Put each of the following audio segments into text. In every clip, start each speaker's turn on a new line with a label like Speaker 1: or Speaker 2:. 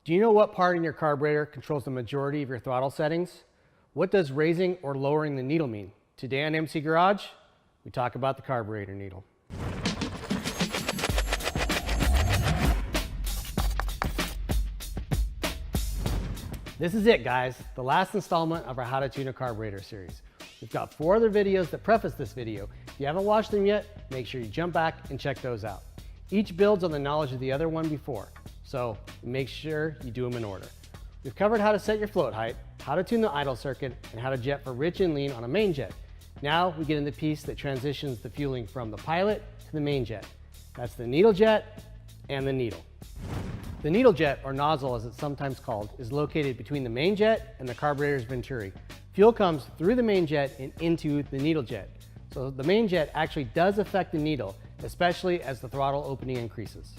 Speaker 1: Do you know what part in your carburetor controls the majority of your throttle settings? What does raising or lowering the needle mean? Today on MC Garage, we talk about the carburetor needle. This is it, guys, the last installment of our How to Tune a Carburetor series. We've got 4 other videos that preface this video. If you haven't watched them yet, make sure you jump back and check those out. Each builds on the knowledge of the other one before, so make sure you do them in order. We've covered how to set your float height, how to tune the idle circuit, and how to jet for rich and lean on a main jet. Now we get into the piece that transitions the fueling from the pilot to the main jet. That's the needle jet and the needle. The needle jet, or nozzle as it's sometimes called, is located between the main jet and the carburetor's venturi. Fuel comes through the main jet and into the needle jet. So the main jet actually does affect the needle, especially as the throttle opening increases.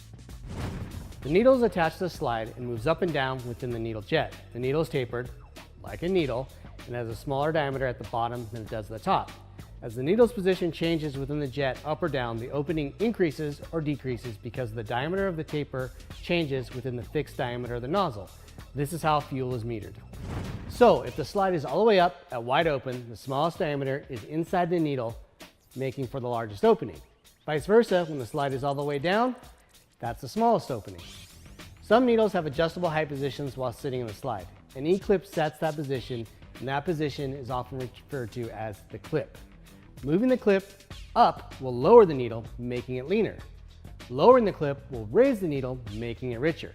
Speaker 1: The needle is attached to the slide and moves up and down within the needle jet. The needle is tapered, like a needle, and has a smaller diameter at the bottom than it does at the top. As the needle's position changes within the jet up or down, the opening increases or decreases because the diameter of the taper changes within the fixed diameter of the nozzle. This is how fuel is metered. So if the slide is all the way up at wide open, the smallest diameter is inside the needle, making for the largest opening. Vice versa, when the slide is all the way down, that's the smallest opening. Some needles have adjustable height positions while sitting in the slide. An E-clip sets that position, and that position is often referred to as the clip. Moving the clip up will lower the needle, making it leaner. Lowering the clip will raise the needle, making it richer.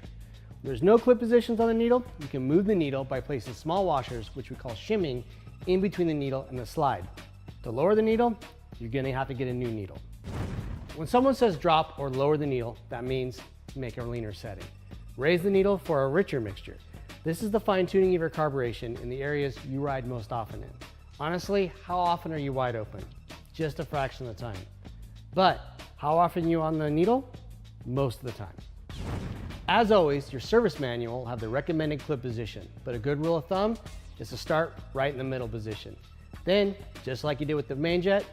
Speaker 1: When there's no clip positions on the needle, you can move the needle by placing small washers, which we call shimming, in between the needle and the slide. To lower the needle, you're going to have to get a new needle. When someone says drop or lower the needle, that means make a leaner setting. Raise the needle for a richer mixture. This is the fine-tuning of your carburation in the areas you ride most often in. Honestly, how often are you wide open? Just a fraction of the time. But how often are you on the needle? Most of the time. As always, your service manual will have the recommended clip position, but a good rule of thumb is to start right in the middle position. Then, just like you did with the main jet,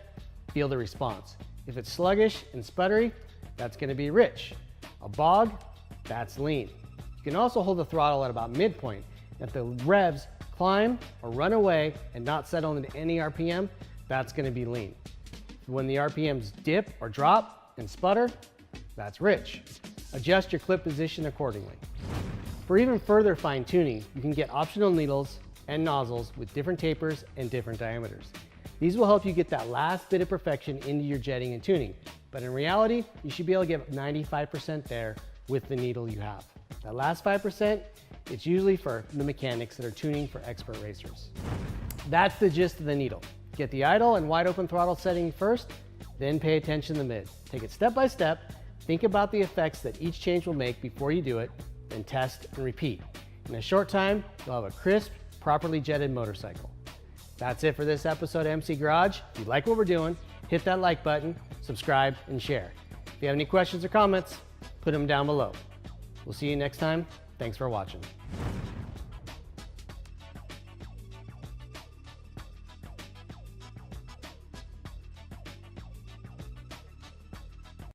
Speaker 1: feel the response. If it's sluggish and sputtery, that's going to be rich. A bog, that's lean. You can also hold the throttle at about midpoint. If the revs climb or run away and not settle into any RPM, that's going to be lean. When the RPMs dip or drop and sputter, that's rich. Adjust your clip position accordingly. For even further fine tuning, you can get optional needles and nozzles with different tapers and different diameters. These will help you get that last bit of perfection into your jetting and tuning. But in reality, you should be able to get 95% there with the needle you have. That last 5%, it's usually for the mechanics that are tuning for expert racers. That's the gist of the needle. Get the idle and wide open throttle setting first, then pay attention to the mid. Take it step by step, think about the effects that each change will make before you do it, then test and repeat. In a short time, you'll have a crisp, properly jetted motorcycle. That's it for this episode of MC Garage. If you like what we're doing, hit that like button, subscribe, and share. If you have any questions or comments, put them down below. We'll see you next time. Thanks for watching.